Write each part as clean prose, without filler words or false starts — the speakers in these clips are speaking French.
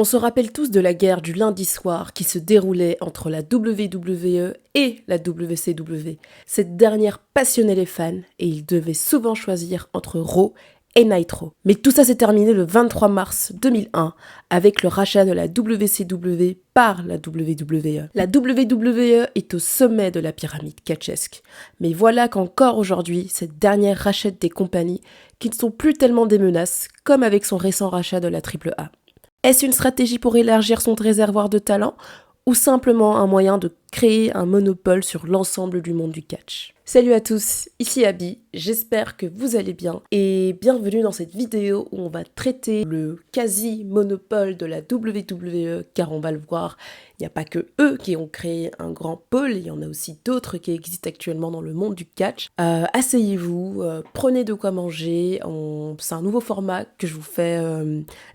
On se rappelle tous de la guerre du lundi soir qui se déroulait entre la WWE et la WCW. Cette dernière passionnait les fans et ils devaient souvent choisir entre Raw et Nitro. Mais tout ça s'est terminé le 23 mars 2001 avec le rachat de la WCW par la WWE. La WWE est au sommet de la pyramide catchesque. Mais voilà qu'encore aujourd'hui, cette dernière rachète des compagnies qui ne sont plus tellement des menaces comme avec son récent rachat de la AAA. Est-ce une stratégie pour élargir son réservoir de talent ou simplement un moyen de créer un monopole sur l'ensemble du monde du catch? Salut à tous, ici Abby, j'espère que vous allez bien et bienvenue dans cette vidéo où on va traiter le quasi-monopole de la WWE car on va le voir, il n'y a pas que eux qui ont créé un grand pôle, il y en a aussi d'autres qui existent actuellement dans le monde du catch. Asseyez-vous, prenez de quoi manger, c'est un nouveau format que je vous fais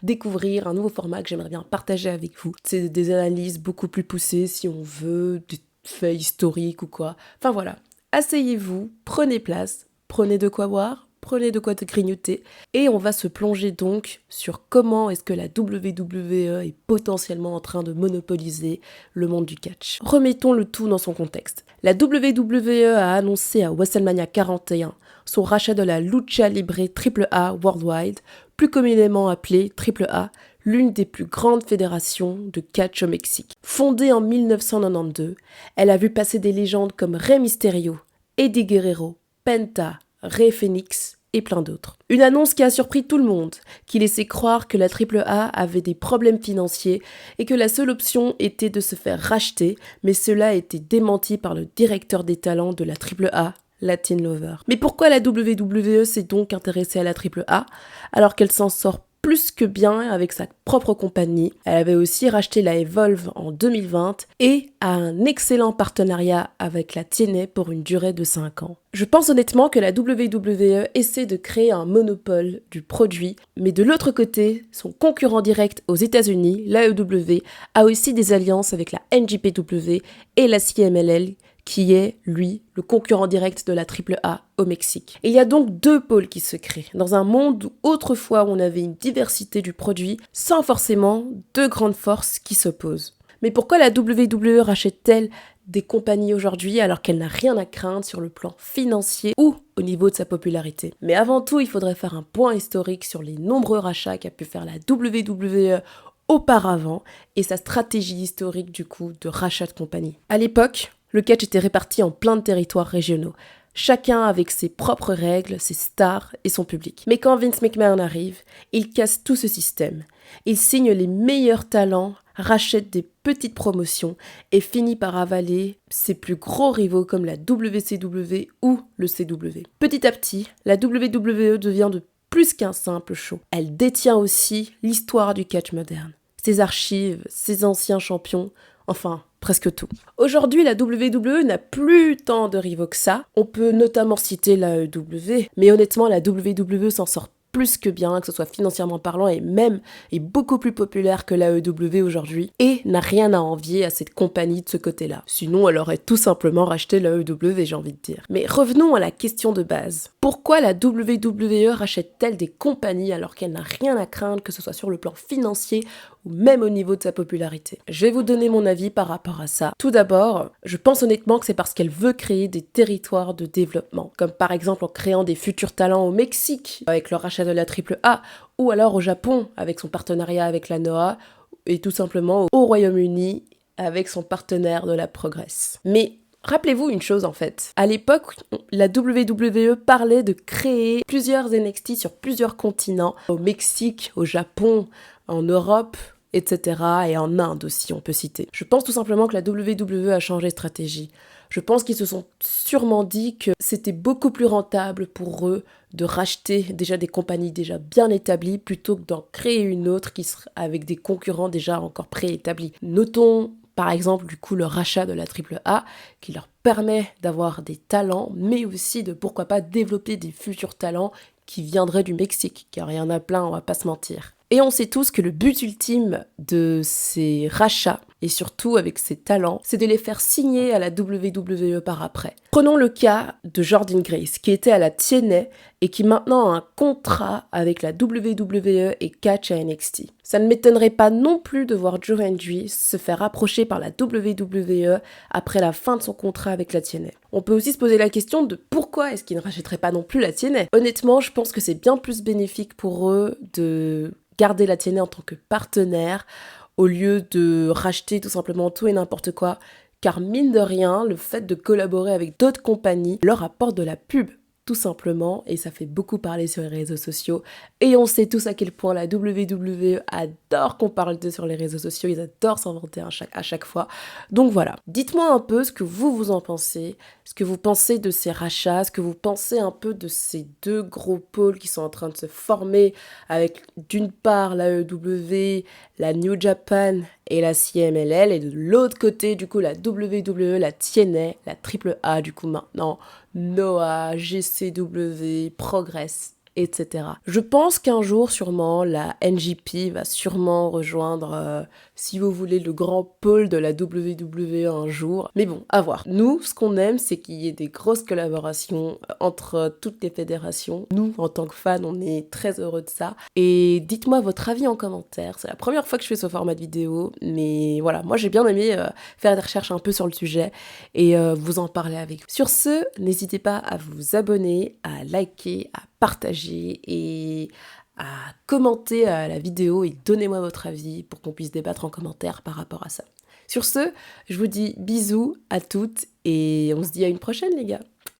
découvrir, un nouveau format que j'aimerais bien partager avec vous. C'est des analyses beaucoup plus poussées si on veut, des faits historiques ou quoi, enfin voilà. Asseyez-vous, prenez place, prenez de quoi boire, prenez de quoi grignoter et on va se plonger donc sur comment est-ce que la WWE est potentiellement en train de monopoliser le monde du catch. Remettons le tout dans son contexte. La WWE a annoncé à WrestleMania 41 son rachat de la Lucha Libre AAA Worldwide, plus communément appelée AAA, l'une des plus grandes fédérations de catch au Mexique. Fondée en 1992, elle a vu passer des légendes comme Rey Mysterio, Eddie Guerrero, Penta, Rey Fénix et plein d'autres. Une annonce qui a surpris tout le monde, qui laissait croire que la AAA avait des problèmes financiers et que la seule option était de se faire racheter, mais cela a été démenti par le directeur des talents de la AAA, Latin Lover. Mais pourquoi la WWE s'est donc intéressée à la AAA alors qu'elle s'en sort plus que bien avec sa propre compagnie? Elle avait aussi racheté la Evolve en 2020 et a un excellent partenariat avec la TNA pour une durée de 5 ans. Je pense honnêtement que la WWE essaie de créer un monopole du produit, mais de l'autre côté, son concurrent direct aux États-Unis, l'AEW, a aussi des alliances avec la NJPW et la CMLL, qui est, lui, le concurrent direct de la AAA au Mexique. Il y a donc deux pôles qui se créent, dans un monde où autrefois on avait une diversité du produit, sans forcément deux grandes forces qui s'opposent. Mais pourquoi la WWE rachète-t-elle des compagnies aujourd'hui alors qu'elle n'a rien à craindre sur le plan financier ou au niveau de sa popularité? Mais avant tout, il faudrait faire un point historique sur les nombreux rachats qu'a pu faire la WWE auparavant et sa stratégie historique du coup de rachat de compagnie. À l'époque, le catch était réparti en plein de territoires régionaux, chacun avec ses propres règles, ses stars et son public. Mais quand Vince McMahon arrive, il casse tout ce système. Il signe les meilleurs talents, rachète des petites promotions et finit par avaler ses plus gros rivaux comme la WCW ou le CW. Petit à petit, la WWE devient de plus qu'un simple show. Elle détient aussi l'histoire du catch moderne, ses archives, ses anciens champions, enfin presque tout. Aujourd'hui, la WWE n'a plus tant de rivaux que ça. On peut notamment citer la AEW, mais honnêtement, la WWE s'en sort plus que bien, que ce soit financièrement parlant, et même est beaucoup plus populaire que la AEW aujourd'hui, et n'a rien à envier à cette compagnie de ce côté-là. Sinon, elle aurait tout simplement racheté la AEW, j'ai envie de dire. Mais revenons à la question de base. Pourquoi la WWE rachète-t-elle des compagnies alors qu'elle n'a rien à craindre, que ce soit sur le plan financier ou même au niveau de sa popularité? Je vais vous donner mon avis par rapport à ça. Tout d'abord, je pense honnêtement que c'est parce qu'elle veut créer des territoires de développement, comme par exemple en créant des futurs talents au Mexique avec le rachat de la AAA, ou alors au Japon avec son partenariat avec la NOAH, et tout simplement au Royaume-Uni avec son partenaire de la Progress. Mais rappelez-vous une chose en fait, à l'époque, la WWE parlait de créer plusieurs NXT sur plusieurs continents, au Mexique, au Japon, en Europe, etc. et en Inde aussi, on peut citer. Je pense tout simplement que la WWE a changé de stratégie. Je pense qu'ils se sont sûrement dit que c'était beaucoup plus rentable pour eux de racheter déjà des compagnies déjà bien établies plutôt que d'en créer une autre qui serait avec des concurrents déjà encore préétablis. Notons par exemple du coup le rachat de la AAA qui leur permet d'avoir des talents mais aussi de pourquoi pas développer des futurs talents qui viendraient du Mexique, car il y en a plein, on va pas se mentir. Et on sait tous que le but ultime de ces rachats et surtout avec ses talents, c'est de les faire signer à la WWE par après. Prenons le cas de Jordynne Grace, qui était à la TNA et qui maintenant a un contrat avec la WWE et catch à NXT. Ça ne m'étonnerait pas non plus de voir Drew Hendry se faire approcher par la WWE après la fin de son contrat avec la TNA. On peut aussi se poser la question de pourquoi est-ce qu'ils ne rachèteraient pas non plus la TNA. Honnêtement, je pense que c'est bien plus bénéfique pour eux de garder la TNA en tant que partenaire au lieu de racheter tout simplement tout et n'importe quoi. Car mine de rien, le fait de collaborer avec d'autres compagnies leur apporte de la pub, tout simplement, et ça fait beaucoup parler sur les réseaux sociaux. Et on sait tous à quel point la WWE adore qu'on parle d'eux sur les réseaux sociaux, ils adorent s'inventer à chaque fois. Donc voilà, dites-moi un peu ce que vous en pensez, ce que vous pensez de ces rachats, ce que vous pensez un peu de ces deux gros pôles qui sont en train de se former avec d'une part la EW, la New Japan et la CMLL, et de l'autre côté du coup la WWE, la TNA, la AAA du coup maintenant, Noah, GCW, Progress, etc. Je pense qu'un jour, sûrement, la NJP va sûrement rejoindre, si vous voulez, le grand pôle de la WWE un jour. Mais bon, à voir. Nous, ce qu'on aime, c'est qu'il y ait des grosses collaborations entre toutes les fédérations. Nous, en tant que fans, on est très heureux de ça. Et dites-moi votre avis en commentaire. C'est la première fois que je fais ce format de vidéo, mais voilà, moi j'ai bien aimé faire des recherches un peu sur le sujet et vous en parler avec vous. Sur ce, n'hésitez pas à vous abonner, à liker, à partager et à commenter la vidéo et donnez-moi votre avis pour qu'on puisse débattre en commentaire par rapport à ça. Sur ce, je vous dis bisous à toutes et on se dit à une prochaine les gars.